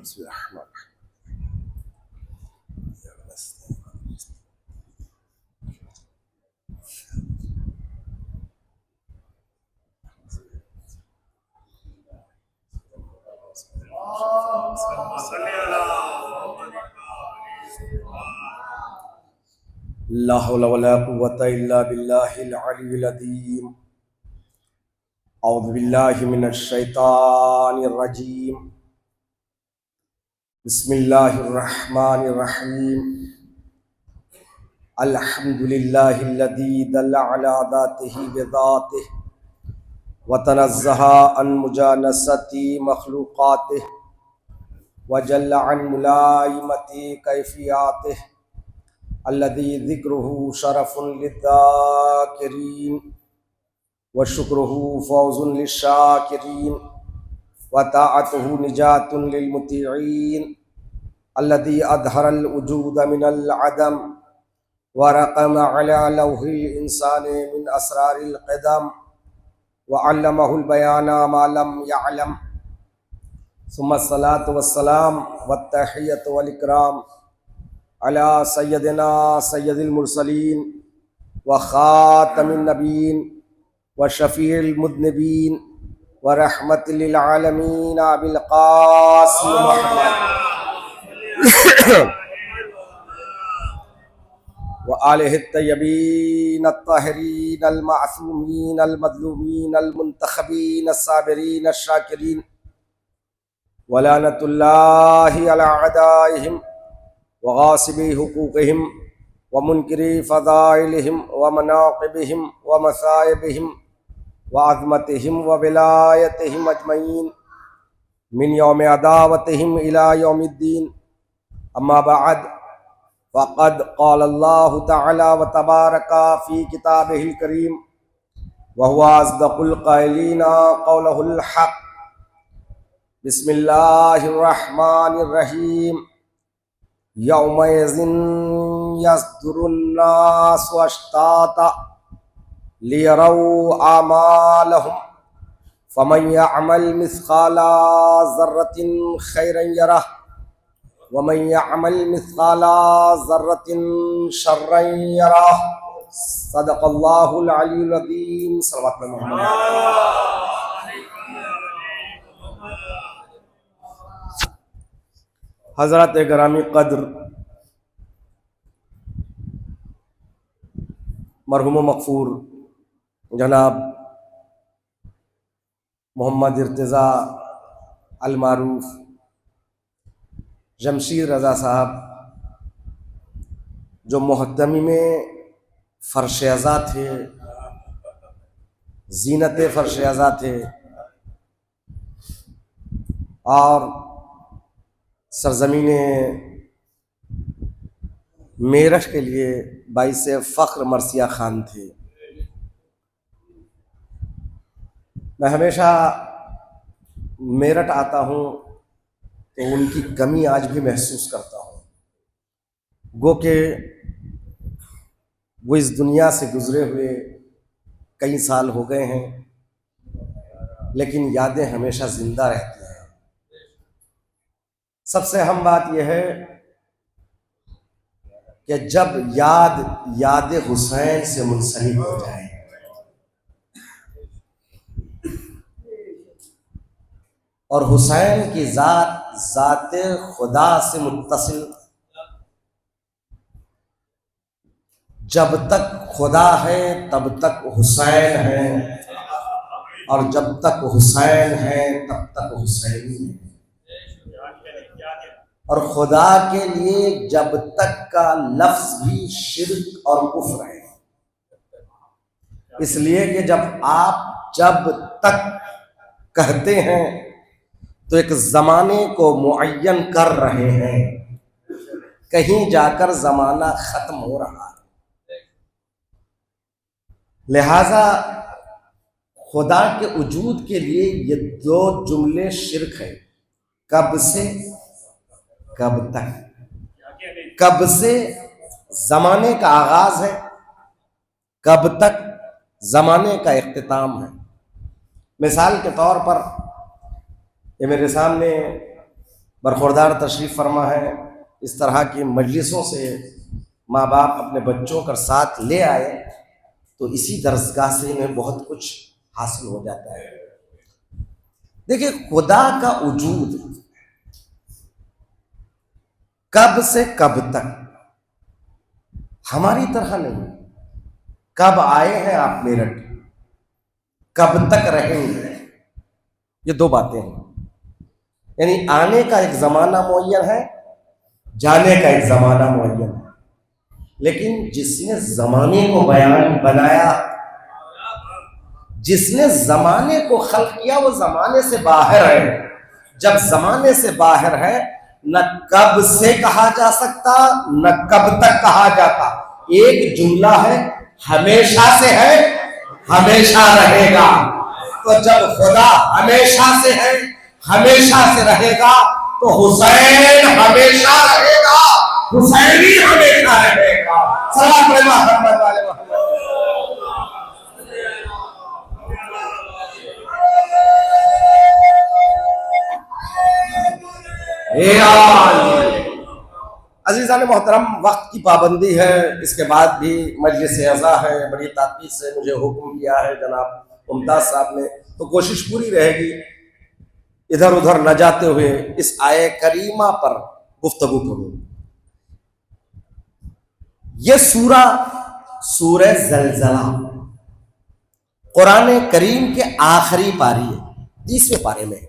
بسم الله الرحمن الرحيم. لا حول ولا قوة إلا بالله العلي العظيم. أعوذ بالله من الشيطان الرجيم. بسم الله الرحمن الرحيم. الحمد لله الذي دل على ذاته بذاته وتنزه عن مجانسة مخلوقاته وجل عن ملائمة كيفياته الذي ذكره شرف للذاكرين وشكره فوز للشاكرين وطاعته نجاة للمطيعين الذي أظهر الوجود من العدم ورقم على لوح الإنسان من أسرار القدم وعلمه البيان ما لم يعلم. ثم الصلاة والسلام والتحية والإكرام على سيدنا سيد المرسلين وخاتم النبيين وشفيع المذنبين ورحمة للعالمين أبي القاسم محمد وآله الطيبين الطاهرين المعصومين المظلومين المنتخبين الصابرين الشاكرين ولعنة الله على أعدائهم وغاصبي حقوقهم ومنكري فضائلهم ومناقبهم ومصائبهم وعظمتهم وولايتهم أجمعين من يوم عداوتهم إلى يوم الدين. أما بعد فقد قال الله تعالى وتبارك في كتابه الكريم وهو أصدق القائلين قوله الحق. بسم الله الرحمن الرحيم. يومئذ يصدر الناس أشتاتا ليروا أعمالهم فمن يعمل مثقال ذرة خيرا يره ومن يعمل مثقال ذرة شرا يره. صدق الله العلي العظيم. صلوات محمد. حضرات گرامی قدر، مرحوم و مغفور جناب محمد ارتضیٰ المعروف جمشید رضا صاحب جو محتمی میں فرش ازاں تھے، زینت فرش ازاں تھے اور سرزمین میرٹھ کے لیے باعث فخر مرثیہ خان تھے. میں ہمیشہ میرٹھ آتا ہوں تو ان کی کمی آج بھی محسوس کرتا ہوں. گو کہ وہ اس دنیا سے گزرے ہوئے کئی سال ہو گئے ہیں، لیکن یادیں ہمیشہ زندہ رہتی ہیں. سب سے اہم بات یہ ہے کہ جب یاد حسین سے منسلک ہو جائے اور حسین کی ذات خدا سے متصل، جب تک خدا ہے تب تک حسین ہے اور جب تک حسین ہے تب تک حسینی ہے. اور خدا کے لیے جب تک کا لفظ بھی شرک اور کفر ہے، اس لیے کہ جب تک کہتے ہیں تو ایک زمانے کو معین کر رہے ہیں، کہیں جا کر زمانہ ختم ہو رہا ہے. لہذا خدا کے وجود کے لیے یہ دو جملے شرک ہے. کب سے کب تک؟ کب سے زمانے کا آغاز ہے، کب تک زمانے کا اختتام ہے. مثال کے طور پر یہ میرے سامنے برخوردار تشریف فرما ہے. اس طرح کی مجلسوں سے ماں باپ اپنے بچوں کا ساتھ لے آئے تو اسی درسگاہ سے انہیں بہت کچھ حاصل ہو جاتا ہے. دیکھیے خدا کا وجود کب سے کب تک ہماری طرح نہیں. کب آئے ہیں آپ میرٹھ، کب تک رہیں گے، یہ دو باتیں ہیں. یعنی آنے کا ایک زمانہ معین ہے، جانے کا ایک زمانہ معین ہے. لیکن جس نے زمانے کو بنایا، جس نے زمانے کو خلق کیا، وہ زمانے سے باہر ہے. جب زمانے سے باہر ہے، نہ کب سے کہا جا سکتا نہ کب تک کہا جاتا. ایک جملہ ہے، ہمیشہ سے ہے، ہمیشہ رہے گا. تو جب خدا ہمیشہ سے ہے، ہمیشہ سے رہے گا، تو حسین ہمیشہ رہے گا، حسینی ہمیشہ رہے گا. سلام علیہ محمد علیہ محمد. عزیزان محترم، وقت کی پابندی ہے، اس کے بعد بھی مجلس عزا ہے. بڑی تاکید سے مجھے حکم کیا ہے جناب ممتاز صاحب نے، تو کوشش پوری رہے گی ادھر ادھر نہ جاتے ہوئے اس آیہ کریمہ پر گفتگو کروں. یہ سورہ زلزلہ قرآن کریم کے آخری پاری ہے، 30ویں پارے میں.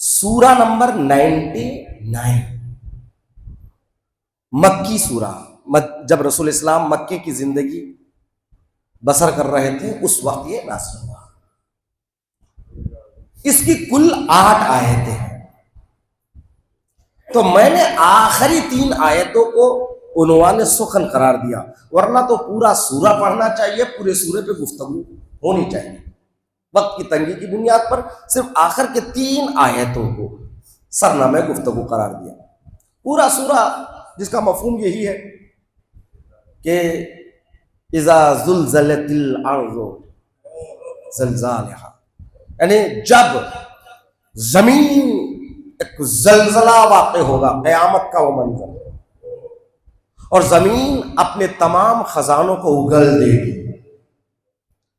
سورہ نمبر 99، مکی سورہ. جب رسول اسلام مکے کی زندگی بسر کر رہے تھے اس وقت یہ نازل ہوا. اس کی کل 8 آیتیں ہیں. تو میں نے آخری 3 آیتوں کو عنوان سخن قرار دیا، ورنہ تو پورا سورہ پڑھنا چاہیے، پورے سورے پہ گفتگو ہونی چاہیے. وقت کی تنگی کی بنیاد پر صرف آخر کے 3 آیتوں کو سرنامہ گفتگو قرار دیا. پورا سورہ جس کا مفہوم یہی ہے کہ اذا زلزلت الارض زلزالها، یعنی جب زمین ایک زلزلہ واقع ہوگا، قیامت کا وہ منظر، اور زمین اپنے تمام خزانوں کو اگل دے گی.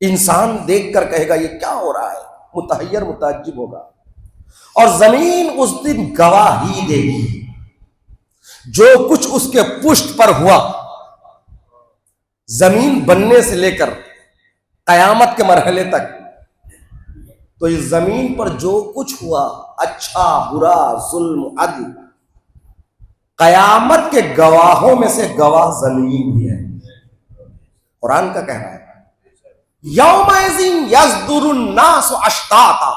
انسان دیکھ کر کہے گا یہ کیا ہو رہا ہے، متحیر متعجب ہوگا. اور زمین اس دن گواہی دے گی جو کچھ اس کے پشت پر ہوا، زمین بننے سے لے کر قیامت کے مرحلے تک. تو اس زمین پر جو کچھ ہوا، اچھا برا ظلم عدل، قیامت کے گواہوں میں سے گواہ زمین بھی ہے. قرآن کا کہنا ہے یومئذ یصدر الناس اشتاتا،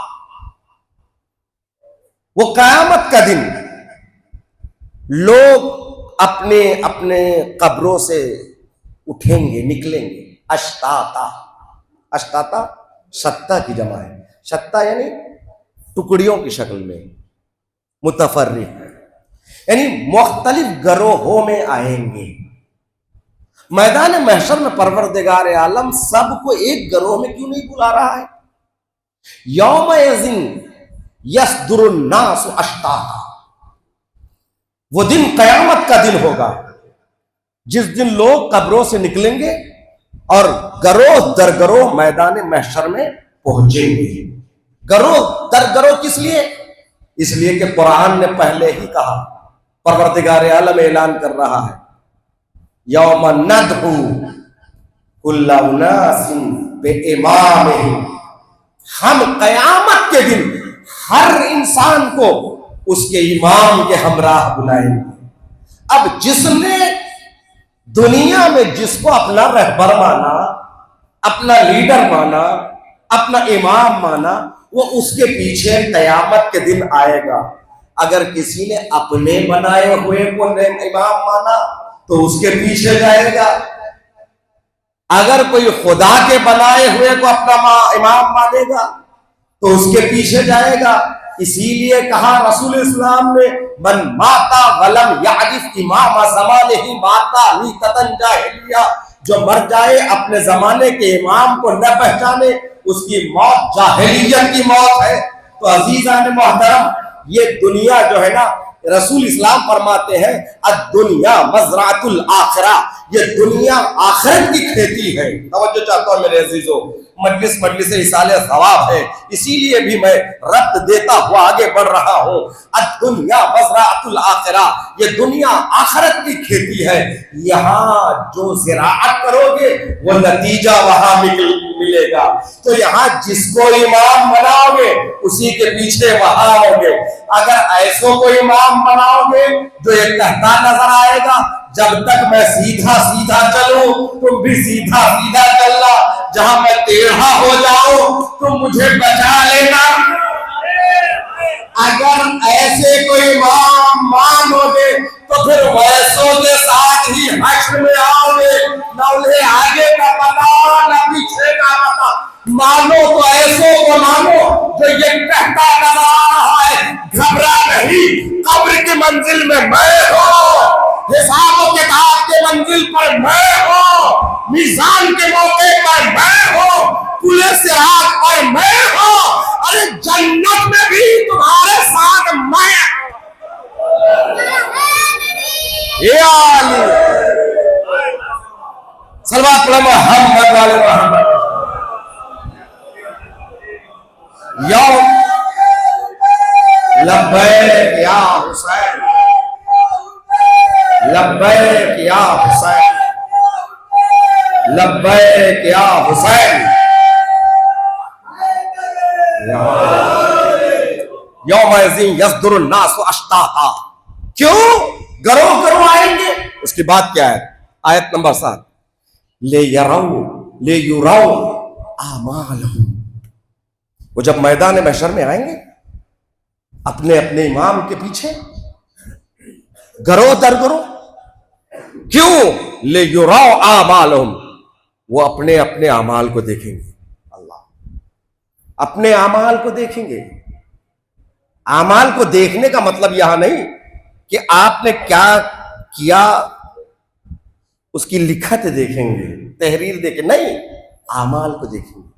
وہ قیامت کا دن لوگ اپنے اپنے قبروں سے اٹھیں گے، نکلیں گے. اشتاتا، اشتاتا شتا کی جمع ہے. شتا یعنی ٹکڑیوں کی شکل میں، متفرق، یعنی مختلف گروہوں میں آئیں گے. میدان محشر میں پروردگار عالم سب کو ایک گروہ میں کیوں نہیں بلا رہا ہے؟ یومئذ یصدر الناس اشتاتا، وہ دن قیامت کا دن ہوگا جس دن لوگ قبروں سے نکلیں گے اور گروہ در گروہ میدان محشر میں پہنچیں گے. گروہ در گروہ کس لیے؟ اس لیے کہ قرآن نے پہلے ہی کہا، پروردگار عالم اعلان کر رہا ہے یوم ندعو کل اناس بامامہم، ہم قیامت کے دن ہر انسان کو اس کے امام کے ہمراہ بلائیں گے. اب جس نے دنیا میں جس کو اپنا رہبر مانا، اپنا لیڈر مانا، اپنا امام مانا، وہ اس کے پیچھے قیامت کے دن آئے گا. اگر کسی نے اپنے بنائے ہوئے کو امام مانا تو اس کے پیچھے جائے گا. اگر کوئی خدا کے بنائے ہوئے کو اپنا امام مانے گا تو اس کے پیچھے جائے گا. اسی لیے کہا رسول اسلام نے من ماتا ولم یعرف امام زمانہ ماتا میتۃ جاہلیہ، جو مر جائے اپنے زمانے کے امام کو نہ پہچانے اس کی موت جاہلیت کی موت ہے. تو عزیزان محترم، یہ دنیا جو ہے نا، رسول اسلام فرماتے ہیں الدنیا مزرعۃ الآخرہ، یہ دنیا آخرت کی کھیتی ہے۔ توجہ چاہتا ہوں میرے عزیزو، مجلس اصال ثواب ہے، اسی لیے بھی میں ربط دیتا ہوا آگے بڑھ رہا ہوں۔ الدنیا مزرعۃ الآخرہ، یہ دنیا آخرت کی کھیتی ہے، یہاں جو زراعت کرو گے وہ نتیجہ وہاں ملے گا۔ تو یہاں جس کو امام بناؤ گے اسی کے پیچھے وہاں آؤ گے۔ اگر ایسوں کو امام بناؤ گے جو یہ کہتا نظر آئے گا جب تک میں سیدھا سیدھا چلوں تم بھی سیدھا سیدھا چلنا، جہاں میں ٹیڑھا ہو جاؤں تم مجھے بچا لینا۔ اگر ایسے کوئی امام مانو گے تو پھر ویسوں کے ساتھ ہی حشر میں آؤ گے، نہ انہیں آگے کا پتا نہ پیچھے کا پتا۔ مانو تو ایسوں کو مانو جو یہ کہتا نظر آ رہا ہے گھبرا نہیں، قبر کی منزل میں ہوں، حساب و کتاب کے منزل پر میں ہوں، میزان کے موقع پر میں ہوں، پلے صراط پر میں ہوں، ارے جنت میں بھی تمہارے ساتھ میں۔ یا علی صلوات محمد والے محمد۔ یوم لبیک یا حسین، لبیک یا حسین، لبیک یا حسین۔ یوم یزین یصدر الناس اشتاتا، کیوں گروہ گروہ آئیں گے؟ اس کی بات کیا ہے؟ آیت نمبر 7، لیروا اعمالہم، وہ جب میدان محشر میں آئیں گے اپنے اپنے امام کے پیچھے گروہ در گروہ، کیوں؟ لیروا اعمالہم، وہ اپنے اپنے اعمال کو دیکھیں گے، اللہ اپنے اعمال کو دیکھیں گے۔ اعمال کو دیکھنے کا مطلب یہاں نہیں کہ آپ نے کیا کیا اس کی لکھت دیکھیں گے، تحریر دیکھیں، نہیں، اعمال کو دیکھیں گے۔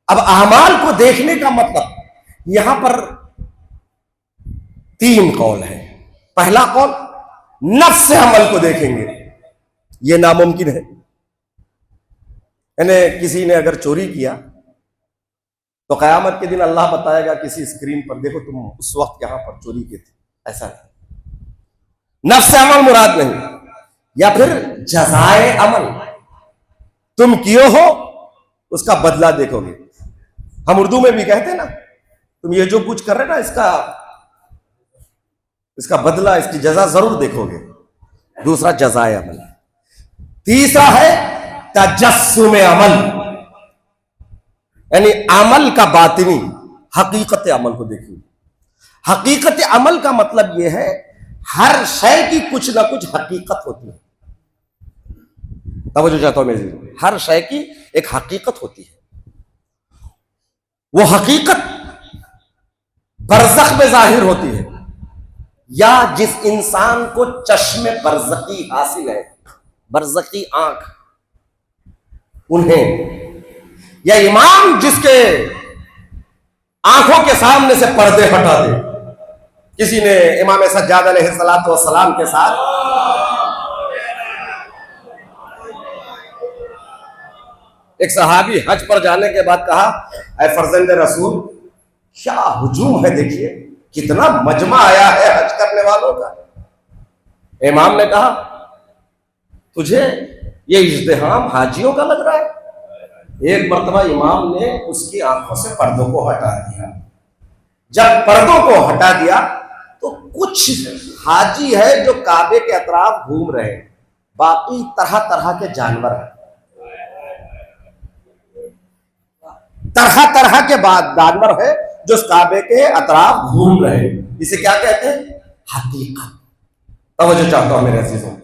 اب اعمال کو دیکھنے کا مطلب یہاں پر 3 قول ہیں۔ پہلا قول نفس عمل کو دیکھیں گے، یہ ناممکن ہے، یعنی کسی نے اگر چوری کیا تو قیامت کے دن اللہ بتائے گا کسی اسکرین پر دیکھو تم اس وقت یہاں پر چوری کی تھی، ایسا نہیں، نفس عمل مراد نہیں۔ یا پھر جزائے عمل، تم کیے ہو اس کا بدلہ دیکھو گے۔ ہم اردو میں بھی کہتے ہیں نا، تم یہ جو کچھ کر رہے نا اس کا بدلہ، اس کی جزا ضرور دیکھو گے۔ دوسرا جزائے عمل۔ تیسرا ہے تجسم عمل، یعنی عمل کا باطنی، حقیقت عمل کو دیکھیں گے۔ حقیقت عمل کا مطلب یہ ہے ہر شے کی کچھ نہ کچھ حقیقت ہوتی ہے۔ توجہ چاہتا ہوں میری، ہر شے کی ایک حقیقت ہوتی ہے، وہ حقیقت برزخ میں ظاہر ہوتی ہے، یا جس انسان کو چشم برزخی حاصل ہے، برزخی آنکھ، انہیں، یا امام جس کے آنکھوں کے سامنے سے پردے ہٹا دے۔ کسی نے امام سجاد علیہ السلام کے ساتھ ایک صحابی حج پر جانے کے بعد کہا، اے فرزند رسول کیا ہجوم ہے، دیکھیے کتنا مجمع آیا ہے حج کرنے والوں کا۔ امام نے کہا تجھے یہ ازدحام حاجیوں کا لگ رہا ہے؟ ایک مرتبہ امام نے اس کی آنکھوں سے پردوں کو ہٹا دیا۔ جب پردوں کو ہٹا دیا تو کچھ حاجی ہے جو کعبے کے اطراف گھوم رہے ہیں، باقی طرح طرح کے جانور ہیں، طرح طرح کے جانور ہے جو اس کعبے کے اطراف گھوم رہے ہیں۔ اسے کیا کہتے ہیں؟ حقیقت۔ توجہ چاہتا ہوں میرے عزیزوں،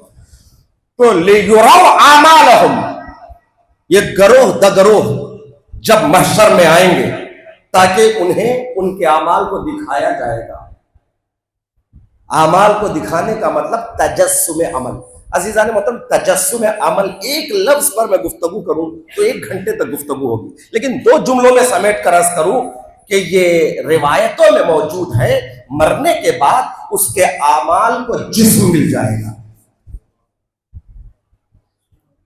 تو لیروا اعمالہم، یہ گروہ دگروہ جب محشر میں آئیں گے تاکہ انہیں ان کے اعمال کو دکھایا جائے گا۔ اعمال کو دکھانے کا مطلب تجسم عمل۔ عزیزان محترم، تجسم عمل ایک لفظ پر میں گفتگو کروں تو 1 گھنٹے تک گفتگو ہوگی، لیکن 2 جملوں میں سمیٹ کر عرض کروں کہ یہ روایتوں میں موجود ہے، مرنے کے بعد اس کے اعمال کو جسم مل جائے گا.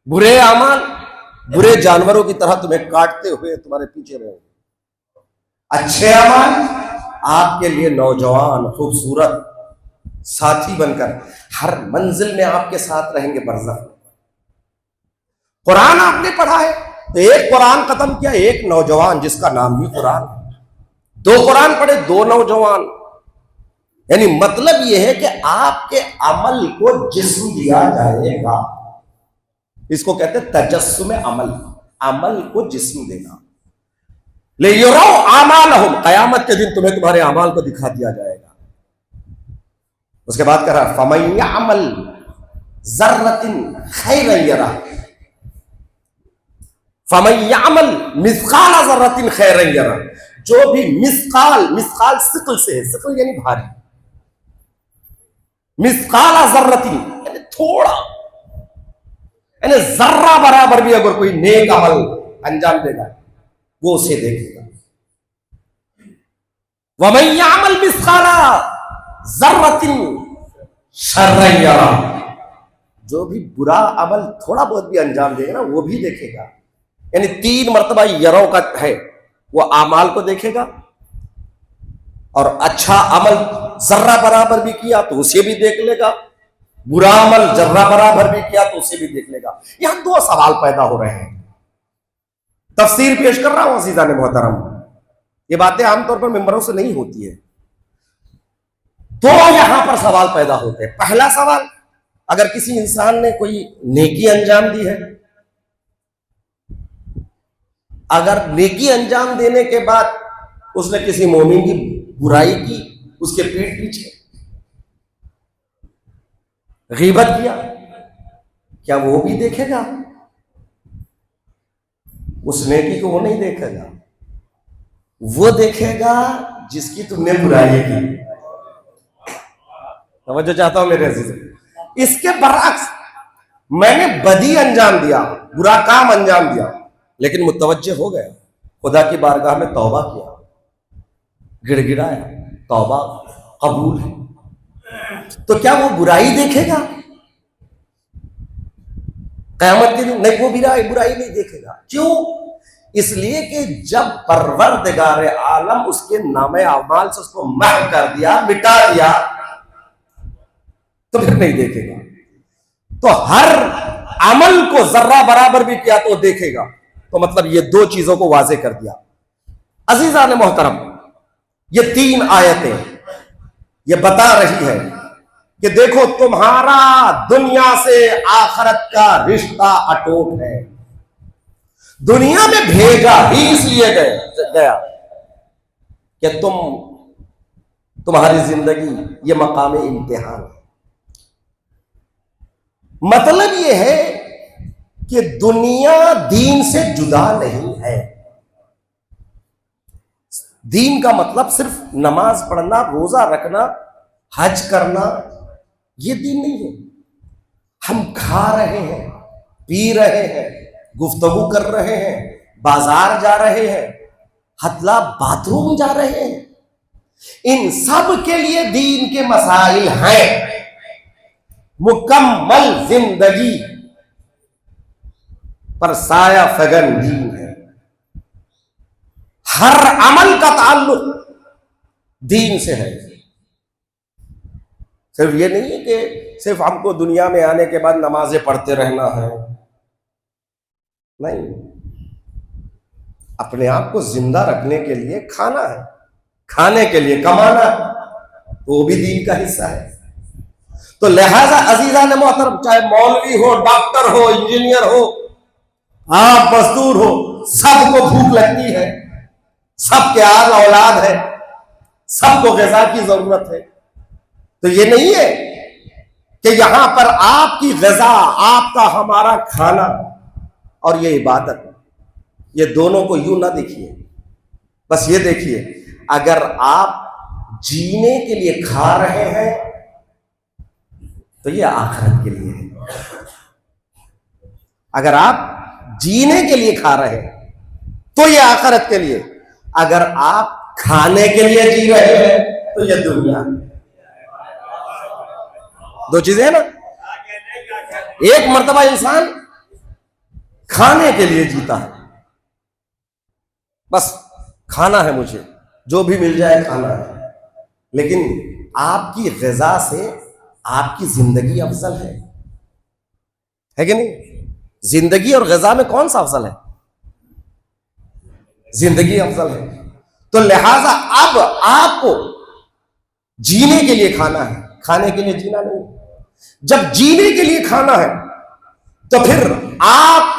برے اعمال برے جانوروں کی طرح تمہیں کاٹتے ہوئے تمہارے پیچھے رہیں گے. اچھے اعمال آپ کے لیے نوجوان خوبصورت ساتھی بن کر ہر منزل میں آپ کے ساتھ رہیں گے برزخ. قرآن آپ نے پڑھا ہے تو ایک قرآن ختم کیا، ایک نوجوان جس کا نام بھی قرآن. دو قرآن پڑھے، دو نوجوان. یعنی مطلب یہ ہے کہ آپ کے عمل کو جسم دیا جائے گا. اس کو کہتے ہیں تجسم عمل، عمل کو جسم دینا. لِيُرَوْا أَعْمَالَهُمْ، قیامت کے دن تمہیں تمہارے اعمال کو دکھا دیا جائے گا. اس کے بعد کہہ رہا فَمَن يَعْمَلْ ذَرَّةٍ خَيْرًا يَرَهُ، فَمَن يَعْمَلْ مِثْقَالَ ذَرَّةٍ خَيْرًا يَرَهُ. جو بھی مثقال ثقل سے ہے، ثقل یعنی بھاری، مثقال ذرۃ یعنی تھوڑا، یعنی ذرہ برابر بھی اگر کوئی نیک عمل انجام دے گا وہ اسے دیکھے گا. وَمَن يَعْمَلْ مِثْقَالَ ذَرَّةٍ شَرًّا يَرَهُ، جو بھی برا عمل تھوڑا بہت بھی انجام دے گا نا وہ بھی دیکھے گا. یعنی 3 مرتبہ یرو کا ہے، وہ اعمال کو دیکھے گا، اور اچھا عمل ذرہ برابر بھی کیا تو اسے بھی دیکھ لے گا، برا عمل ذرہ برابر بھی کیا تو اسے بھی دیکھ لے گا. یہاں 2 سوال پیدا ہو رہے ہیں. تفسیر پیش کر رہا ہوں عزیزان محترم، یہ باتیں عام طور پر ممبروں سے نہیں ہوتی ہے. 2 یہاں پر سوال پیدا ہوتے ہیں. پہلا سوال، اگر کسی انسان نے کوئی نیکی انجام دی ہے، اگر نیکی انجام دینے کے بعد اس نے کسی مومن کی برائی کی، اس کے پیٹھ پیچھے غیبت کیا، کیا وہ بھی دیکھے گا؟ اس نیکی کو وہ نہیں دیکھے گا، وہ دیکھے گا جس کی تم نے برائی کی. توجہ چاہتا ہوں میرے عزیز. اس کے برعکس، میں نے بدی انجام دیا، برا کام انجام دیا، لیکن متوجہ ہو گیا، خدا کی بارگاہ میں توبہ کیا، گڑ گڑایا، توبہ قبول ہے، تو کیا وہ برائی دیکھے گا؟ قیامت کے دن نہیں، وہ برائی نہیں دیکھے گا. کیوں؟ اس لیے کہ جب پروردگار عالم اس کے نامہ اعمال سے اس کو محو کر دیا، مٹا دیا، تو پھر نہیں دیکھے گا. تو ہر عمل کو ذرہ برابر بھی کیا تو دیکھے گا. تو مطلب یہ 2 چیزوں کو واضح کر دیا. عزیزان محترم، یہ 3 آیتیں یہ بتا رہی ہے کہ دیکھو تمہارا دنیا سے آخرت کا رشتہ اٹوٹ ہے. دنیا میں بھیجا ہی اس لیے گیا کہ تمہاری زندگی یہ مقام امتحان ہے. مطلب یہ ہے کہ دنیا دین سے جدا نہیں ہے. دین کا مطلب صرف نماز پڑھنا، روزہ رکھنا، حج کرنا، یہ دین نہیں ہے. ہم کھا رہے ہیں، پی رہے ہیں، گفتگو کر رہے ہیں، بازار جا رہے ہیں، حتلا باتھ روم جا رہے ہیں، ان سب کے لیے دین کے مسائل ہیں. مکمل زندگی پر سایہ فگن دین ہے. ہر عمل کا تعلق دین سے ہے. صرف یہ نہیں ہے کہ صرف ہم کو دنیا میں آنے کے بعد نمازیں پڑھتے رہنا ہے، نہیں، اپنے آپ کو زندہ رکھنے کے لیے کھانا ہے، کھانے کے لیے کمانا ہے، وہ بھی دین کا حصہ ہے. تو لہذا عزیزان محترم، چاہے مولوی ہو، ڈاکٹر ہو، انجینئر ہو، آپ مزدور ہو، سب کو بھوک لگتی ہے، سب کے آل اولاد ہے، سب کو غذا کی ضرورت ہے. تو یہ نہیں ہے کہ یہاں پر آپ کی غذا، آپ کا ہمارا کھانا اور یہ عبادت، یہ دونوں کو یوں نہ دیکھیے. بس یہ دیکھیے، اگر آپ جینے کے لیے کھا رہے ہیں تو یہ آخرت کے لیے ہے. اگر آپ جینے کے لیے کھا رہے ہیں تو یہ آخرت کے لیے. اگر آپ کھانے کے لیے جی رہے ہیں تو یہ دنیا، دو چیزیں ہیں نا. ایک مرتبہ انسان کھانے کے لیے جیتا ہے، بس کھانا ہے، مجھے جو بھی مل جائے کھانا ہے. لیکن آپ کی غذا سے آپ کی زندگی افضل ہے کہ نہیں؟ زندگی اور غذا میں کون سا افضل ہے؟ زندگی افضل ہے. تو لہذا اب آپ کو جینے کے لیے کھانا ہے، کھانے کے لیے جینا نہیں. جب جینے کے لیے کھانا ہے تو پھر آپ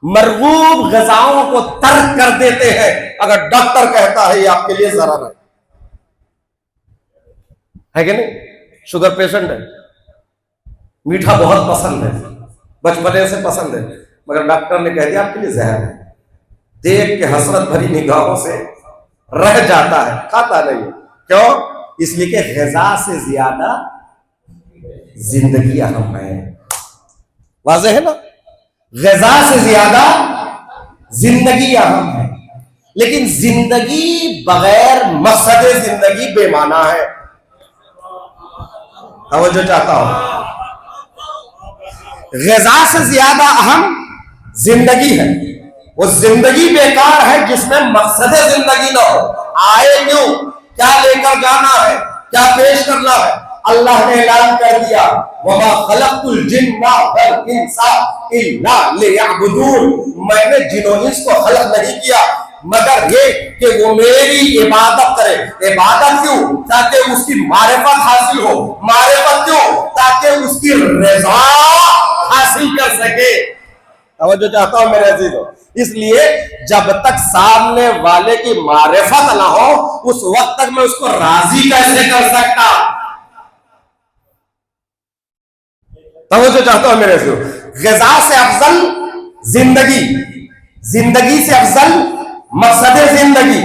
مرغوب غذاؤں کو ترک کر دیتے ہیں. اگر ڈاکٹر کہتا ہے یہ آپ کے لیے ضرر ہے کہ نہیں؟ شوگر پیشنٹ ہے، میٹھا بہت پسند ہے، بچپنے سے پسند ہے، مگر ڈاکٹر نے کہہ دیا آپ کے لیے زہر ہے. دیکھ کے حسرت بھری نگاہوں سے رہ جاتا ہے، کھاتا نہیں. کیوں؟ اس لیے کہ غذا سے زیادہ زندگی اہم ہے. واضح ہے نا؟ غذا سے زیادہ زندگی اہم ہے. لیکن زندگی بغیر مقصد زندگی بے معنی ہے. توجہ چاہتا ہوں. غذا سے زیادہ اہم زندگی ہے. وہ زندگی بیکار ہے جس میں مقصد زندگی نہ ہو. آئے کیوں؟ کیا لے کر جانا ہے؟ کیا پیش کرنا ہے؟ اللہ نے اعلان کر دیا وَمَا خَلَقْتُ الْجِنَّ وَالْإِنسَ إِلَّا لِيَعْبُدُونِ. میں نے جن و انس کو خلق نہیں کیا مگر یہ کہ وہ میری عبادت کرے. عبادت کیوں؟ تاکہ اس کی معرفت حاصل ہو. معرفت کیوں؟ تاکہ اس کی رضا حاصل کر سکے. توجہ چاہتا ہوں میرے عزیزو. اس لیے جب تک سامنے والے کی معرفت نہ ہو اس وقت تک میں اس کو راضی کیسے کر سکتا؟ توجہ چاہتا ہوں میرے عزیزو. غذا سے افضل زندگی، زندگی سے افضل مقصد زندگی.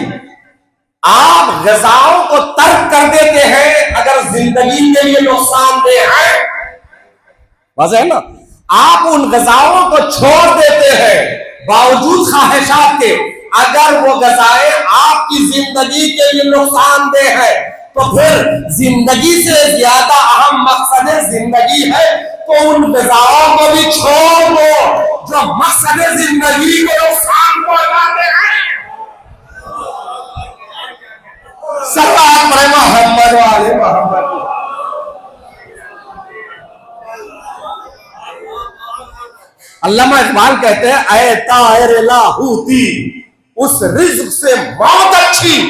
آپ غذاؤں کو ترک کر دیتے ہیں اگر زندگی کے لیے نقصان دہ ہے. واضح ہے نا؟ آپ ان غذاؤں کو چھوڑ دیتے ہیں باوجود خواہشات کے اگر وہ غذائیں آپ کی زندگی کے لیے نقصان دہ ہے تو پھر زندگی سے زیادہ اہم مقصد زندگی ہے تو ان غذاؤں کو بھی چھوڑ دو جو مقصد زندگی کو نقصان پہنچاتے ہیں. صلوات پڑھیں محمد والے محمد. علامہ اقبال کہتے ہیں اے طائر لاہوتی اس رزق سے موت اچھی.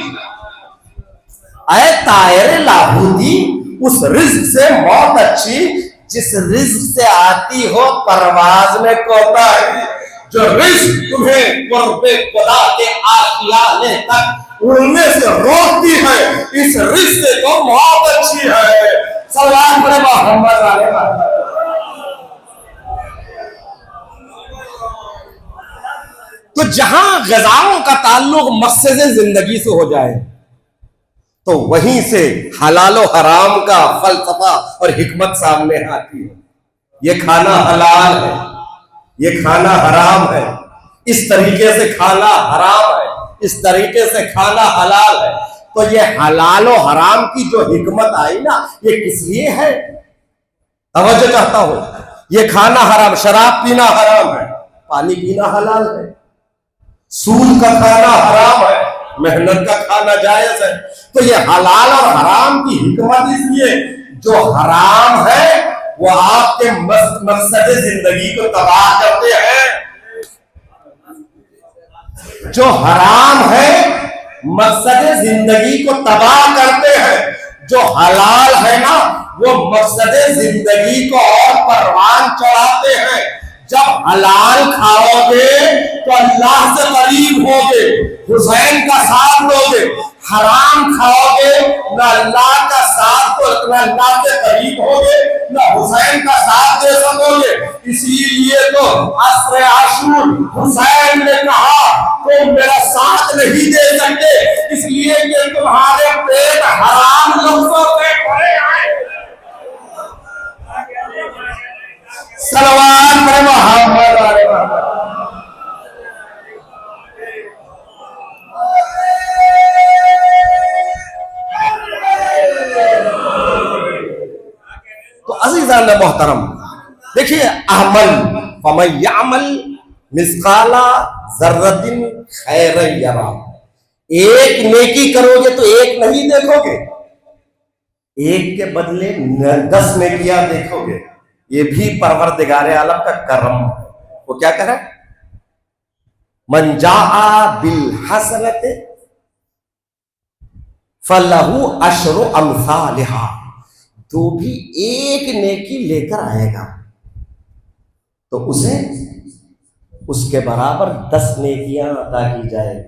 اے طائر لاہوتی اس رزق سے موت اچھی جس رزق سے آتی ہو پرواز میں کوتاہی. جو رزق تمہیں قرب خدا کے آشیانے تک اڑنے سے روکتی ہے اس رزق سے تو موت اچھی ہے. صلوات پڑھیں محمد والے محمد. تو جہاں غذاؤں کا تعلق مقصد زندگی سے ہو جائے تو وہیں سے حلال و حرام کا فلسفہ اور حکمت سامنے آتی ہے. یہ کھانا حلال ہے، یہ کھانا حرام ہے، اس طریقے سے کھانا حرام ہے، اس طریقے سے کھانا حلال ہے. تو یہ حلال و حرام کی جو حکمت آئی نا یہ کس لیے ہے؟ توجہ چاہتا ہوں. یہ کھانا حرام، شراب پینا حرام ہے، پانی پینا حلال ہے. سود کا کھانا حرام ہے، محنت کا کھانا جائز ہے. تو یہ حلال اور حرام کی حکمت اس لیے جو حرام ہے وہ آپ کے مقصد زندگی کو تباہ کرتے ہیں. جو حرام ہے مقصد زندگی کو تباہ کرتے ہیں. جو حلال ہے نا وہ مقصد زندگی کو اور پروان چڑھاتے ہیں. جب حلال کھاؤ گے تو اللہ سے قریب ہوگے، حسین کا ساتھ لو گے. حرام کھاؤ گے نہ اللہ کا ساتھ نہ اللہ سے قریب ہوگے نہ حسین کا ساتھ دے سکو گے. اسی لیے تو عصر عاشور حسین نے کہا تم میرا ساتھ نہیں دے سکتے اس لیے کہ تمہارے پیٹ حرام لفظوں سے بھرے ہیں. صلوات پر محمد علیہ محمد. عزیزان محترم دیکھیے احمل فمن یعمل مثقال ذرۃ خیرا یرا، ایک نیکی کرو گے تو ایک نہیں دیکھو گے، ایک کے بدلے 10 نیکیاں دیکھو گے. یہ بھی پروردگار عالم کا کرم ہے. وہ کیا کرے؟ من جاء بالحسنۃ فلہ عشر امثالھا، جو بھی ایک نیکی لے کر آئے گا تو اسے اس کے برابر 10 نیکیاں عطا کی جائے گی.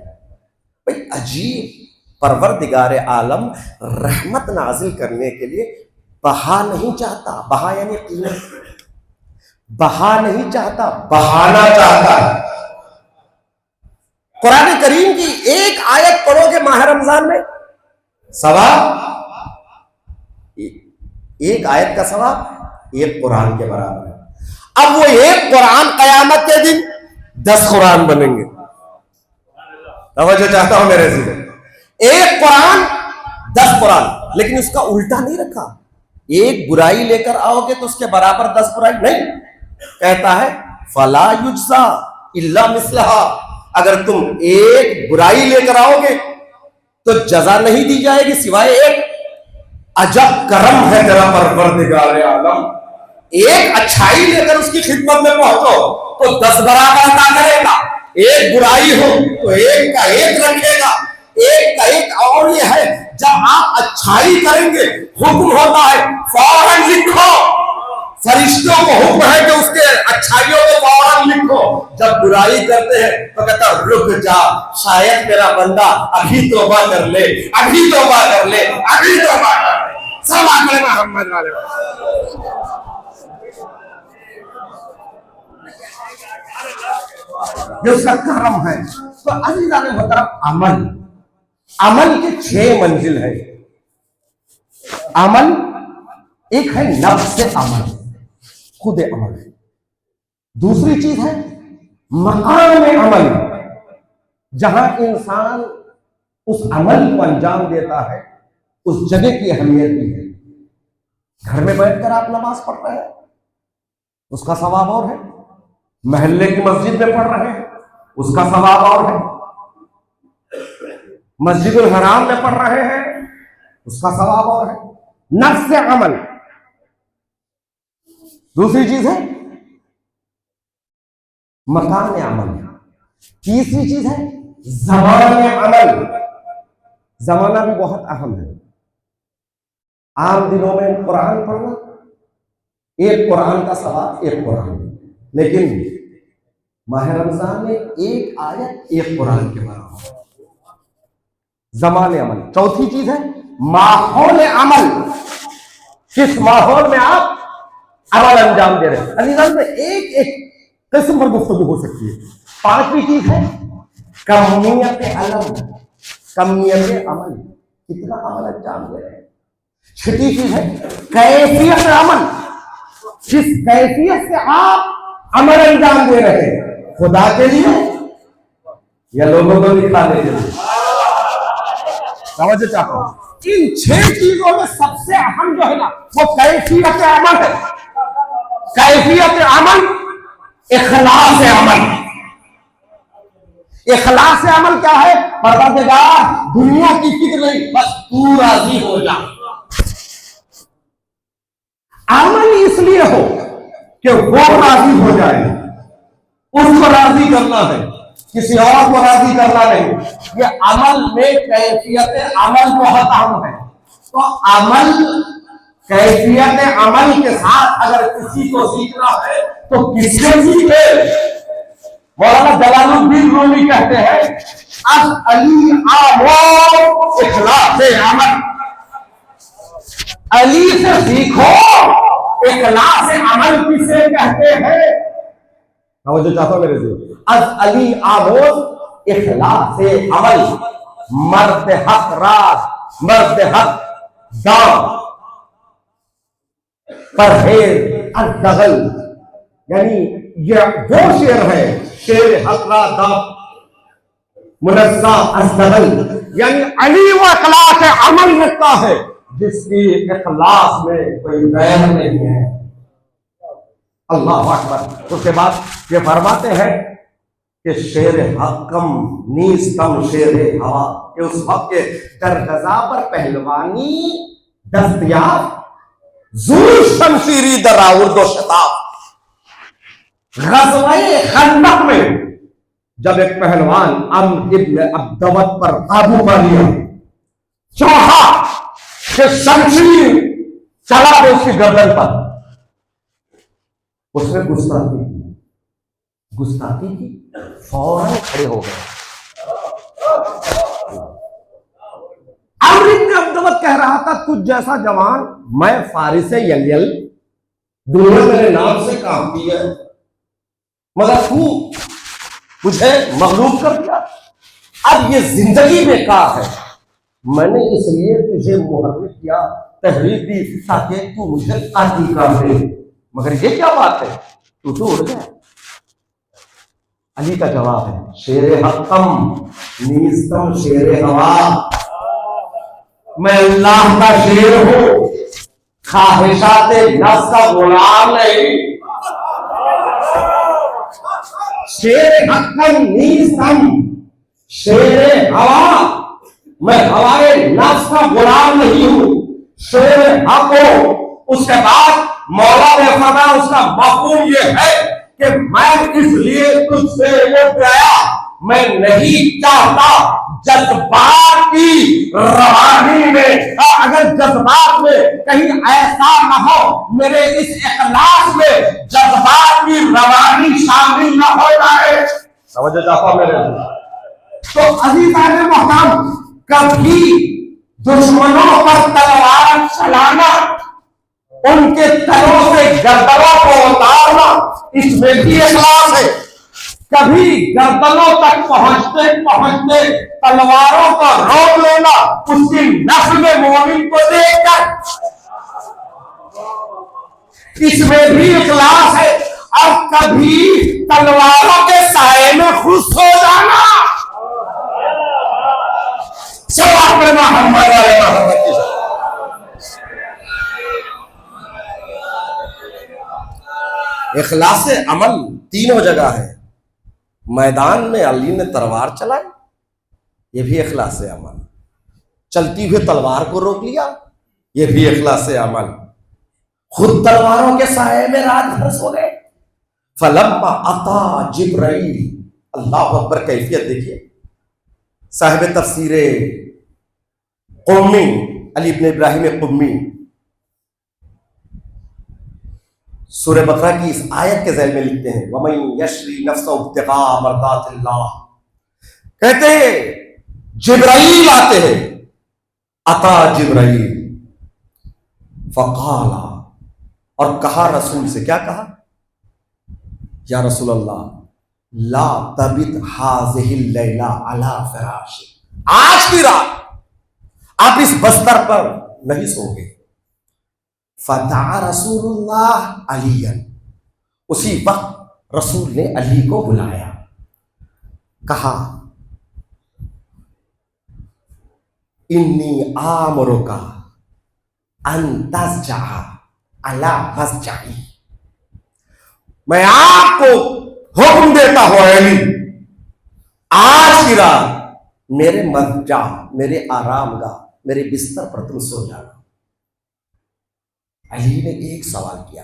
بھائی عجیب، پروردگار عالم رحمت نازل کرنے کے لیے بہا نہیں چاہتا، بہا یعنی قیمت، بہا نہیں چاہتا، بہانا چاہتا ہے. قرآن کریم کی ایک آیت پڑھو گے ماہ رمضان میں، ثواب ایک آیت کا ثواب ایک قرآن کے برابر ہے. اب وہ ایک قرآن قیامت کے دن 10 قرآن بنیں گے. توجہ چاہتا ہوں میرے ذہن، ایک قرآن 10 قرآن، لیکن اس کا الٹا نہیں رکھا. ایک برائی لے کر آؤ گے تو اس کے برابر 10 برائی نہیں. کہتا ہے فلا یجزا الا مثلھا، اگر تم ایک برائی لے کر آؤ گے تو جزا نہیں دی جائے گی سوائے ایک. عجب کرم ہے تیرا پروردگار عالم، ایک اچھائی لے کر اس کی خدمت میں پہنچو تو 10 برابر عطا کرے گا. ایک برائی ہو تو ایک کا ایک رکھے گا، ایک کا ایک. اور یہ ہے جب آپ اچھائی کریں گے حکم ہوتا ہے فوراً لکھو، فرشتوں کو حکم ہے کہ اس کے اچھائیوں کو فوراً لکھو. جب برائی کرتے ہیں تو کہتا رک جا، شاید میرا بندہ ابھی توبہ کر لے، ابھی توبہ کر لے، ابھی توبہ کر لے. سب آخر محمد والے یہ اس کا کرم ہے. تو عزیزان محترم، عمل کے 6 منزل ہے. عمل ایک ہے نفس عمل، خود عمل. دوسری چیز ہے مقام عمل، جہاں انسان اس عمل کو انجام دیتا ہے اس جگہ کی اہمیت بھی ہے. گھر میں بیٹھ کر آپ نماز پڑھ رہے ہیں اس کا ثواب اور ہے، محلے کی مسجد میں پڑھ رہے ہیں اس کا ثواب اور ہے، مسجد الحرام میں پڑھ رہے ہیں اس کا ثواب اور ہے. نفس عمل. دوسری چیز ہے مکان عمل. تیسری چیز ہے زمان عمل. زمانہ بھی بہت اہم ہے. عام دنوں میں قرآن پڑھنا، ایک قرآن کا ثواب ایک قرآن، لیکن ماہ رمضان میں ایک آیت ایک قرآن کے برابر. زمان عمل. چوتھی چیز ہے ماحول عمل. کس ماحول میں آپ عمل انجام دے رہے ہیں. عزیزان میں ایک ایک قسم پر گفتگو ہو سکتی ہے. 5ویں چیز ہے کمیت علم، کمیت عمل، کتنا عمل انجام دے رہے ہیں. 6ٹھی چیز ہے کیفیت عمل، کس کیفیت سے آپ عمل انجام دے رہے ہیں، خدا کے لیے یا لوگوں کو دکھانے کے لیے. توجہ چاہتا ہوں. ان 6 چیزوں میں سب سے اہم جو ہے نا وہ کیفیت عمل ہے. کیفیت عمل، اخلاص عمل. اخلاص عمل کیا ہے؟ پروردگار دنیا کی فکر نہیں، بس تو راضی ہو جا. عمل اس لیے ہو کہ وہ راضی ہو جائے، اس کو راضی کرنا ہے، کسی اور کو راضی کرنا نہیں. یہ عمل میں کیفیت عمل بہت اہم ہے. تو عمل، کیفیت عمل کے ساتھ اگر کسی کو سیکھنا ہے تو کس سے سیکھے؟ مولانا جلال الدین رومی کہتے ہیں علی آمو اخلاص عمل. علی سے سیکھو اخلاص عمل کسے کہتے ہیں. توجہ چاہتا ہوں میرے سے. از علی آموز اخلاص عمل، مرد حق راز، مرد حق دام، پرہیز الدغل. یعنی یہ وہ شعر ہے، شعر حق راز دام منزہ الدغل. یعنی علی وہ اخلاص عمل رکھتا ہے جس کی اخلاص میں کوئی غیر نہیں ہے. اللہ اکبر۔ اس کے بعد یہ فرماتے ہیں کہ شیر حکم نیستم شیر ہوا، کہ اس وقت کے درغزا پر پہلوانی دستیاب، زور شمشیری دراورد و شتاب۔ غزوہ خندق میں جب ایک پہلوان عمرو ابن عبدود پر قابو پا لیا، چاہا کہ شمشیر چلا دے اس کی گردن پر، اس نے گستاخی کی، فوراً کھڑے ہو گئے۔ عمرو ابن عبدود کہہ رہا تھا تجھ جیسا جوان، میں فارس یلیل، دنیا میرے نام سے کامتی ہے، مگر تو مجھے مغلوب کر دیا، اب یہ زندگی میں کہا ہے، میں نے اس لیے تجھے محرک کیا، تحریک دی تاکہ تو مجھے قتل کر دے، مگر یہ کیا بات ہے، تو اڑ گیا۔ علی کا جواب ہے شیر حکم نیستم شیر ہوا، میں اللہ کا شیر ہوں، خواہشات نفس کا غلام نہیں۔ شیر حکم نیستم شیر ہوا، میں ہوائے نفس کا غلام نہیں ہوں، شیر حق ہو۔ اس کے بعد مولا نے فرمایا اس کا مفہوم یہ ہے کہ میں اس لیے تجھ سے اٹھ گیا، میں نہیں چاہتا جذبات کی روانی میں، اگر جذبات میں کہیں ایسا نہ ہو، میرے اس اخلاص میں جذبات کی روانی شامل نہ ہو جائے۔ توجہ چاہتا میرے تو عزیزان محترم، کبھی دشمنوں پر تلوار چلانا، ان کے تلوں سے گردنوں کو اتارنا، اس میں بھی اخلاص ہے۔ کبھی گردنوں تک پہنچتے پہنچتے تلواروں کو روک لینا، اس کی نسل مومن کو دیکھ کر، اس میں بھی اخلاص ہے۔ اور کبھی تلواروں کے سائے میں خوش ہو جانا، سوال کرنا ہمارے اخلاص عمل تینوں جگہ ہے۔ میدان میں علی نے تلوار چلائی، یہ بھی اخلاص عمل، چلتی ہوئی تلوار کو روک لیا، یہ بھی اخلاص عمل، خود تلواروں کے سائے میں رات بھر سو گئے۔ فلما اتا جبرائیل، اللہ اکبر، کیفیت دیکھیے۔ صاحب تفسیر قمی علی بن ابراہیم قمی سورہ بقرہ کی اس آیت کے ذیل میں لکھتے ہیں وَمَن يَشْرِ نَفْسَهُ ابْتِغَاءَ مَرْضَاتِ اللَّهِ، کہتے ہیں جبرائیل آتے ہیں، اتا جبرائیل فقالا، اور کہا رسول سے، کیا کہا؟ یا رسول اللہ لا تبت هذه الليلة على فراشك، آج کی رات آپ اس بستر پر نہیں سو گے۔ فدعا رسول اللہ علی، اسی وقت رسول نے علی کو بلایا، کہا انی آمرک ان تضجع علی مضجعی، میں آپ کو حکم دیتا ہوں علی، آج کی رات میرے مضجع، میرے آرام گاہ، میرے بستر پر تم سو جانا۔ علی نے ایک سوال کیا،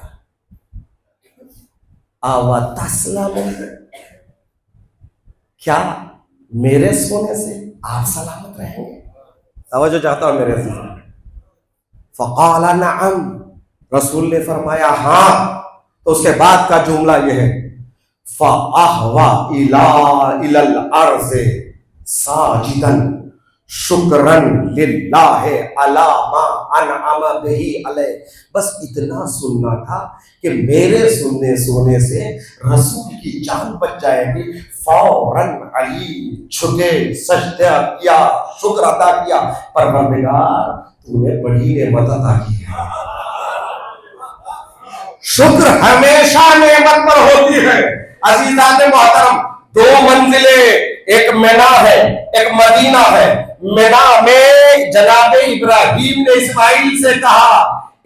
آوا تسلم، کیا میرے سونے سے آپ سلامت رہیں گے؟ توجہ چاہتا ہوں میرے عزیز۔ فقال نعم، رسول نے فرمایا ہاں۔ تو اس کے بعد کا جملہ یہ ہے فَأَحْوَى إِلَى الْأَرْضِ سَاجِدًا شکرن للہ علی ما انعم بہ علیہ، بس اتنا سننا تھا کہ میرے سونے سے رسول کی جان بچ جائے گی۔ فوراً علی جھکے، سجدہ کیا، شکر ادا کیا، پروردگار تو نے بڑی نعمت عطا کی ہے۔ شکر ہمیشہ نعمت پر ہوتی ہے۔ عزیزان محترم، دو منزلیں، ایک مینا ہے، ایک مدینہ ہے۔ مینا میں جناب ابراہیم نے اسماعیل سے کہا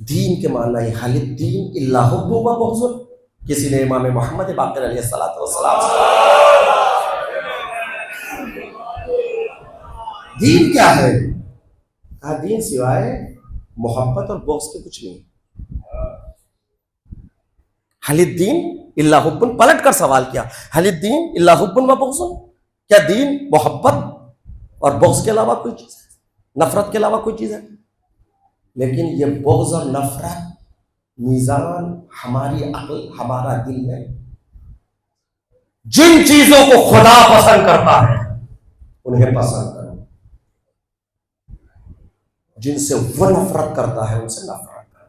دین کے معنی ہے حل الدین الا حب و بغض. کسی نے امام محمد باقر علیہ الصلوۃ والسلام سے دین کیا ہے کہا دین سوائے محبت اور بغض کے کچھ نہیں. حل الدین الا حب، پلٹ کر سوال کیا حل الدین الا حب و بغض، کیا دین محبت اور بغض کے علاوہ کوئی چیز ہے، نفرت کے علاوہ کوئی چیز ہے؟ لیکن یہ بغض اور نفرت میزان ہماری عقل، ہمارا دل میں جن چیزوں کو خدا پسند کرتا ہے انہیں پسند کرو، جن سے وہ نفرت کرتا ہے ان سے نفرت کرو.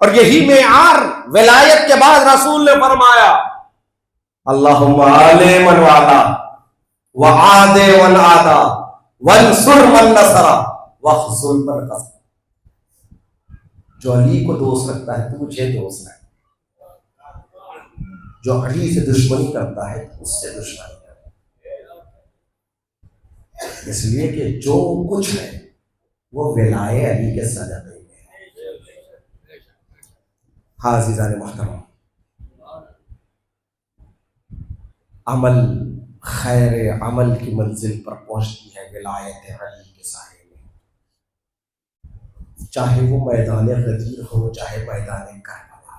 اور یہی معیار ولایت کے بعد رسول نے فرمایا اللہم علی من والا وعاد من عادا وانصر من نصر واخذل من خذل. جو علی کو دوست رکھتا ہے تو مجھے دوست ہے، جو علی سے دشمنی کرتا ہے اس سے دشمنی کرتا ہے. اس لیے کہ جو کچھ ہے وہ ولائے علی کے صدقے میں ہے. ہاں عزیزان محترم، عمل خیر عمل کی منزل پر پہنچتی ہے ولایت علی کے سائے میں، چاہے وہ میدان غدیر ہو چاہے میدان کربلا.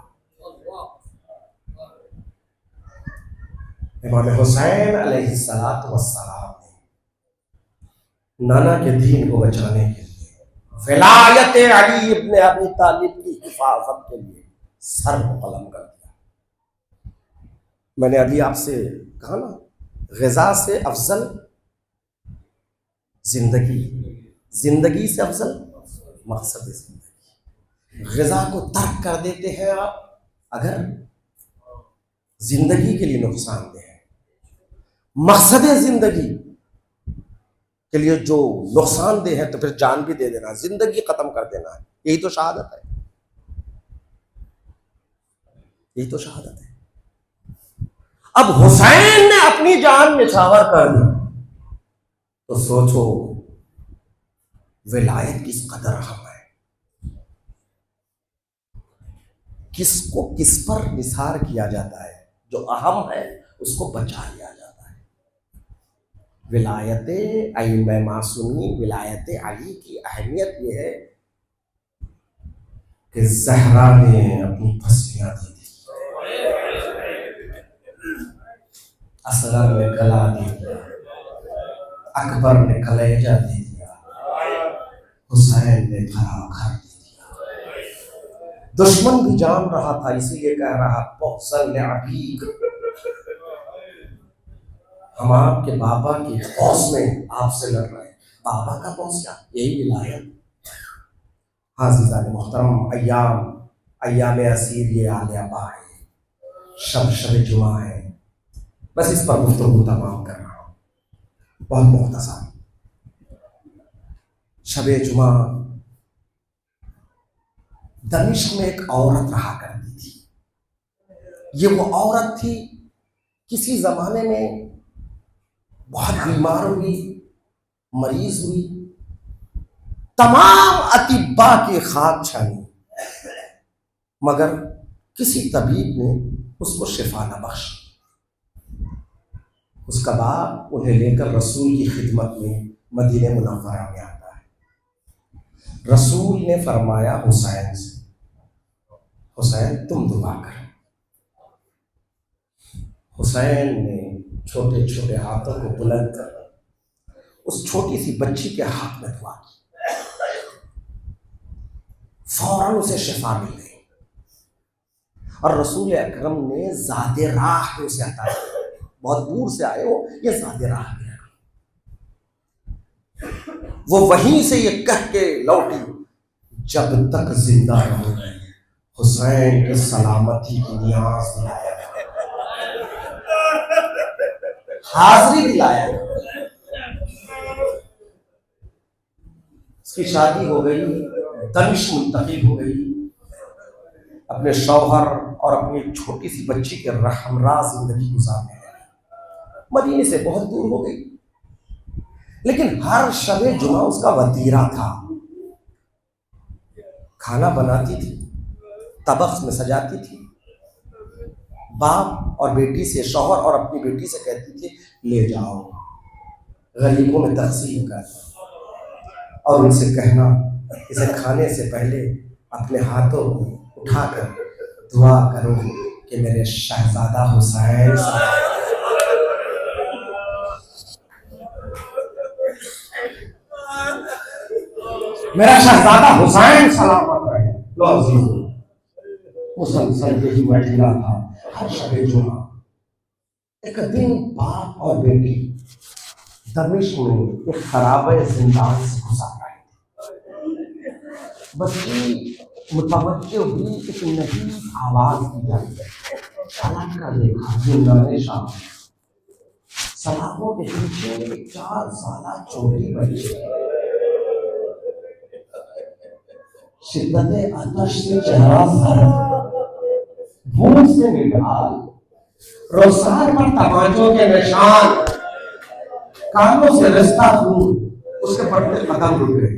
امام حسین علیہ السلام نے نانا کے دین کو بچانے کے لیے ولایت علی ابن ابی طالب کی حفاظت کے لیے سر قلم کر دیا. میں نے ابھی آپ سے کہا نا غذا سے افضل زندگی سے افضل مقصد زندگی. غذا کو ترک کر دیتے ہیں آپ اگر زندگی کے لیے نقصان دہ ہے، مقصد زندگی کے لیے جو نقصان دہ ہے تو پھر جان بھی دے دینا، زندگی ختم کر دینا ہے. یہی تو شہادت ہے، یہی تو شہادت ہے. اب حسین نے اپنی جان نچھاور کر دی تو سوچو ولایت کس قدر اہم ہے، کس کو کس پر نثار کیا جاتا ہے. جو اہم ہے اس کو بچا لیا جاتا ہے. ولایت ائمہ معصومین، ولایت علی کی اہمیت یہ ہے کہ زہرا نے اپنی پھسلیاں دی تھی، اصغر نے گلا دے دیا، اکبر نے کلیجہ دے دیا، حسین نے گھرا گھر دے دیا. دشمن بھی جان رہا تھا، اسی لیے کہہ رہا بغضاً لعبیک، ہم آپ کے بابا کی فوج میں آپ سے لڑ رہے ہیں. بابا کا فوج کیا؟ یہی ولایت. عزیزان محترم، ایام اسیر یہ آل ابا ہے، شب جمعہ ہے، بس اس پر گفتگو تمام کر رہا ہوں بہت مختصر. شب جمعہ دمشق میں ایک عورت رہا کرتی تھی. یہ وہ عورت تھی کسی زمانے میں بہت بیمار ہوئی، مریض ہوئی، تمام اطباء کی خاک چھانی، مگر کسی طبیب نے اس کو شفا نہ بخشی. اس کا باپ انہیں لے کر رسول کی خدمت میں مدینہ منورہ میں آتا ہے. رسول نے فرمایا حسین سے، حسین تم دعا کر. حسین نے چھوٹے چھوٹے ہاتھوں کو بلند کر اس چھوٹی سی بچی کے ہاتھ میں دعا کی، فوراً اسے شفا مل گئی. اور رسول اکرم نے زاد راہ پہ اسے ہٹایا، بہت دور سے آئے ہو، یہ زاد راہ پہ. وہ وہیں سے یہ کہہ کے لوٹی جب تک زندہ رہو گے حسین کے سلامتی کی نیاز دلایا، حاضری دلایا. اس کی شادی ہو گئی، دمشق منتقل ہو گئی، اپنے شوہر اور اپنی چھوٹی سی بچی کے ہمراہ زندگی گزارنے لگی. مدینے سے بہت دور ہو گئی، لیکن ہر شب جمعہ اس کا وتیرہ تھا کھانا بناتی تھی، طبخ میں سجاتی تھی، باپ اور بیٹی سے، شوہر اور اپنی بیٹی سے کہتی تھی لے جاؤ غریبوں میں تقسیم کر، اور ان سے کہنا اسے کھانے سے پہلے اپنے ہاتھوں کو اٹھا کر دعا کرو کہ میرے شہزادہ حسین میرا شہزادہ حسین سلامت رہے۔ لو عزیزو، مسلسل یہی وجہ تھا ہر شب جمعہ۔ ایک دن باپ اور بیٹی دمشق میں ایک خرابہ زندان سے گزر رہے تھے۔ بچی متوجہ ہوئی ایک نئی آواز کی جانب، پلٹ کر دیکھا زندان شام، سلاخوں کے پیچھے ایک 4 سالہ چھوٹی بچی، شدت آتش سے چہرہ سرد، بھوک سے نڈال، رخسار پر تماچوں کے نشان، کانوں سے رستا خون، اس کے بڑھتے قدم رک گئے۔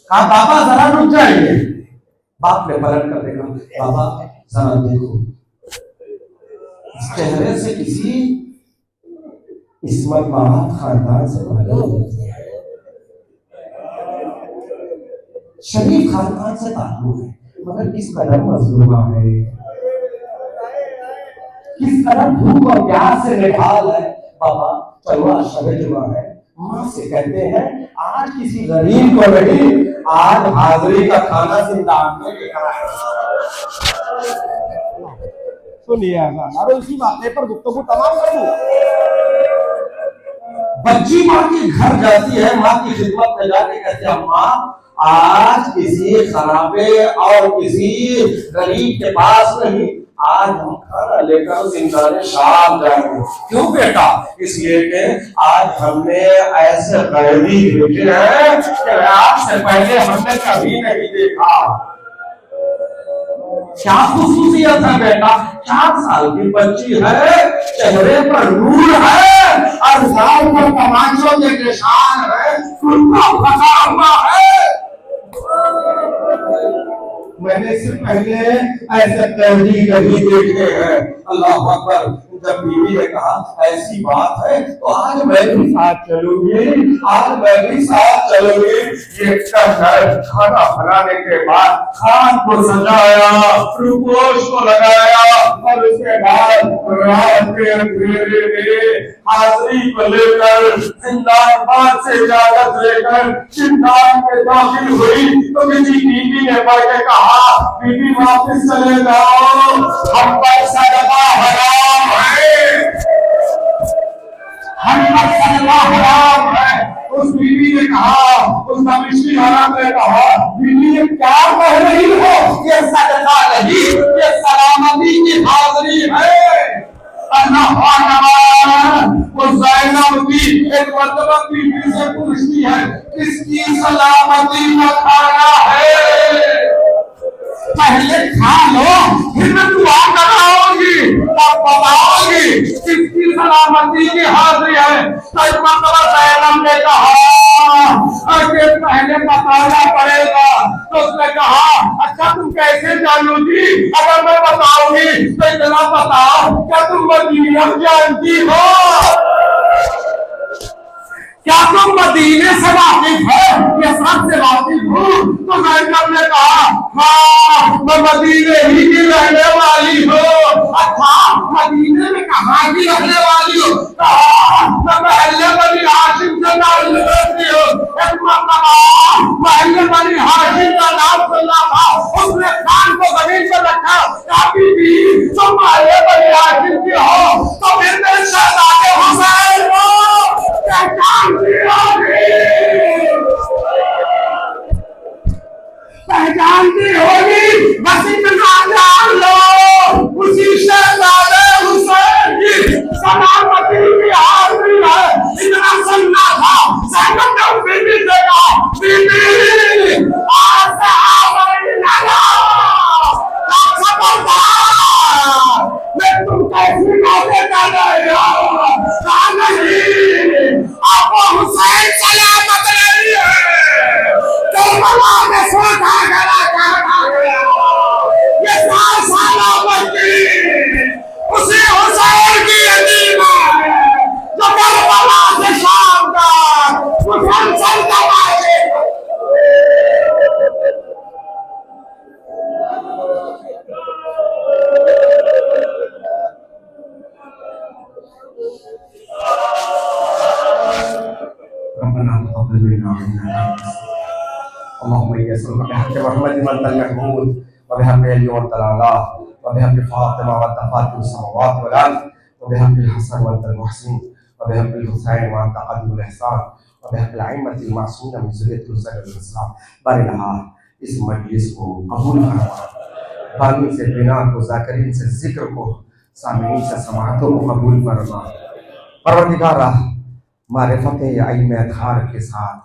کہا بابا ذرا رک جائیے۔ باپ نے پلٹ کر دیکھا، بابا ذرا دیکھو، اس چہرے سے کسی عصمت بابا خاندان سے معلوم ہے، شریف خاندان سے تعلق ہے، مگر کس قدر مظلومہ ہے، کس قدر بھوک اور پیاس سے نڈھال ہے۔ بابا چلو آج شب جمعہ ہے، ماں سے کہتے ہیں آج کسی غریب کو نہیں، آج حاضری کا کھانا زندان میں لے کر آئے۔ سنیے اب اسی واقعے پر گفتگو تمام کر دوں۔ بچی ماں کے گھر جاتی ہے، ماں کی خدمت میں جا کے کہتے ہیں ماں آج کسی خرابے اور کسی غریب کے پاس نہیں، آج ہم کھانا لے کر زندان شام جائیں گے۔ کیوں بیٹا؟ اس لیے کہ آج ہم نے ایسے غریبی بھیجے ہیں کہ آپ سے پہلے ہم نے کبھی نہیں دیکھا۔ کیا خصوصیت ہے بیٹا؟ 4 سال کی بچی ہے، چہرے پر نور ہے، ارزاق پر تماچوں کے نشان ہے، کرتا پھنسا ہوا ہے۔ میں نے اس سے پہلے ایسے قیدی کبھی دیکھے ہیں۔ اللہ اکبر۔ جب بیوی نے کہا ایسی بات ہے تو آج میں بھی ساتھ چلوں گی، آج میں بھی ساتھ چلوں گی۔ یہ کھانا بنانے کے بعد خان کو سجایا، روپوش کو لگایا، اور اس کے بعد رات کے اندھیرے میں حاضری کو لے کر زندان باد سے اجازت لے کر زندان میں داخل ہوئی تو کسی بیوی نے پڑھ کے کہا بی بی واپس چلے جاؤ، ہم پر صدقہ حرام ہے، ہم پر صدقہ حرام ہے۔ اس بیوی نے کہا، اس دمشقی حرام نے کہا بیوی یہ کیا کہہ رہی ہو، یہ صدقہ نہیں، یہ سلامتی کی حاضری ہے۔ وہ زینب بھی ایک مرتبہ بیوی سے پوچھتی ہے کس کی سلامتی کا کھانا ہے، پہلے کھا لو پھر میں دعا کراؤں گی، تب بتاؤں گی کس کی سلامتی کی حاضری ہے۔ ایک مرتبہ زینب نے کہا کہ پہلے بتانا پڑے گا، تو اس نے کہا اچھا تم کیسے جانو گی، اگر میں بتاؤں گی تو اتنا بتاؤ کیا تم مدینہ جانتی ہو، کیا تم مدینے سے واقف ہو، یہ سب سے واقف ہوں؟ تو زینب نے کہا ہاں میں مدینے ہی کی رہنے والی ہوں۔ اچھا مدینے میں کہاں کی رہنے والی ہوں؟ کہا میں محلے بنی ہاشم سے تعلق رکھتی ہوں۔ ایک مرتبہ محلے بنی ہاشم کا نام سننا تھا، اس نے خان کو زمین پر رکھا، کہا بی بی تم محلے بنی ہاشم کی ہو تو پھر میرے شہزادے حسین کو پہچانتی ہوگی، بس اتنا جان لو اسی شہزادے حسین کی سلامتی کی حاضری ہے۔ اتنا سننا تھا، زینب نے اس بی بی سے کہا بی بی آج سے آوری لگا، خبردار میں تم کیسی باتیں کر رہے ہو، کہا نہیں آپ حسین سلامت رہی ہے، کربلا میں سوتا کرا اللهم إني أسألك بحق محمد وأنت المحمود وبحق علي وأنت الأعلى وبحق فاطمة وأنت فاطر السماوات والأرض وبحق الحسن وأنت المحسن وبحق الحسين وأنت قديم الإحسان وبحق الأئمة المعصومين من ذرية الرسل والإسلام بارك لها اس مجلس کو قبول فرما، بانی سے بنا کو، ذاکرین سے ذکر کو، سامعین سے سماعتوں کو قبول فرما۔ پروردگارہ معرفت علم اطہار کے ساتھ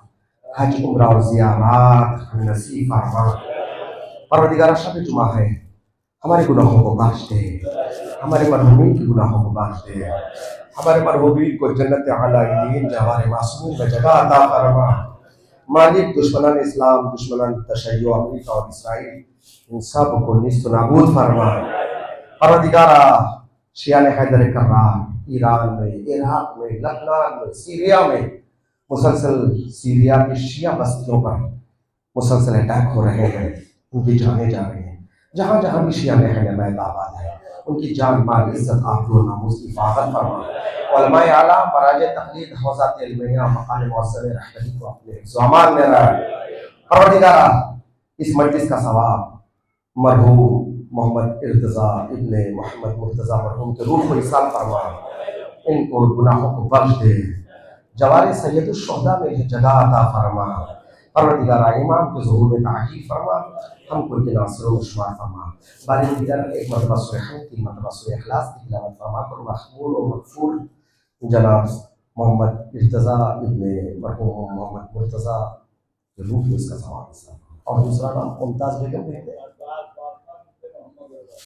حج عمرہ اور زیارات نصیب فرما۔ پروردگارہ شب جمعہ ہے، ہمارے گناہوں کو بخش دے، ہمارے مرحومین کی گناہوں کو بخش دے، ہمارے مرحومین کو جنت اعلیٰ جوار معصومین میں جگہ عطا فرما۔ مالک دشمنان اسلام، دشمنان تشیع، امریکہ اور اسرائیل، ان سب کو نیست و نابود فرما۔ پروردگارہ شیعہ حیدر کرار ایران میں، عراق میں، لبنان میں، سیریا میں مسلسل سیریا کی شیعہ بستیوں پر مسلسل اٹیک ہو رہے ہیں، ان کی جانیں جا رہی ہیں۔ جہاں جہاں بھی شیعہ اہل بیت آباد ہے، ان کی جان مال عزت آبرو و ناموس کی حفاظت فرما۔ علماء اعلیٰ براج تقلید حوزات علمیہ مقام معظم رحمتی کو اپنے حفظ و امان میں رکھ۔ پروردگارہ اس مجلس کا ثواب مرحوم محمد ارتضیٰ ابن محمد مرتضیٰ مرحوم کے روح کو ایصال فرما، ان کو گناہوں کو بخش دے، جوار سید الشہداء میں جگہ عطا فرما۔ پروردگارہ امام کے ظہور میں تعجیل فرما، ہم کو ان کے ناصر و شمار فرما۔ باری دیگر ایک مرتبہ سورہ حمد، 3 مرتبہ سورہ اخلاص کی تلاوت فرما کر مقبول و مغفور جناب محمد ارتضیٰ ابن مرحوم محمد مرتضیٰ کے روح میں اس کا ثواب حاصل۔ اور دوسرا نام ممتاز بیگم بھی ہے۔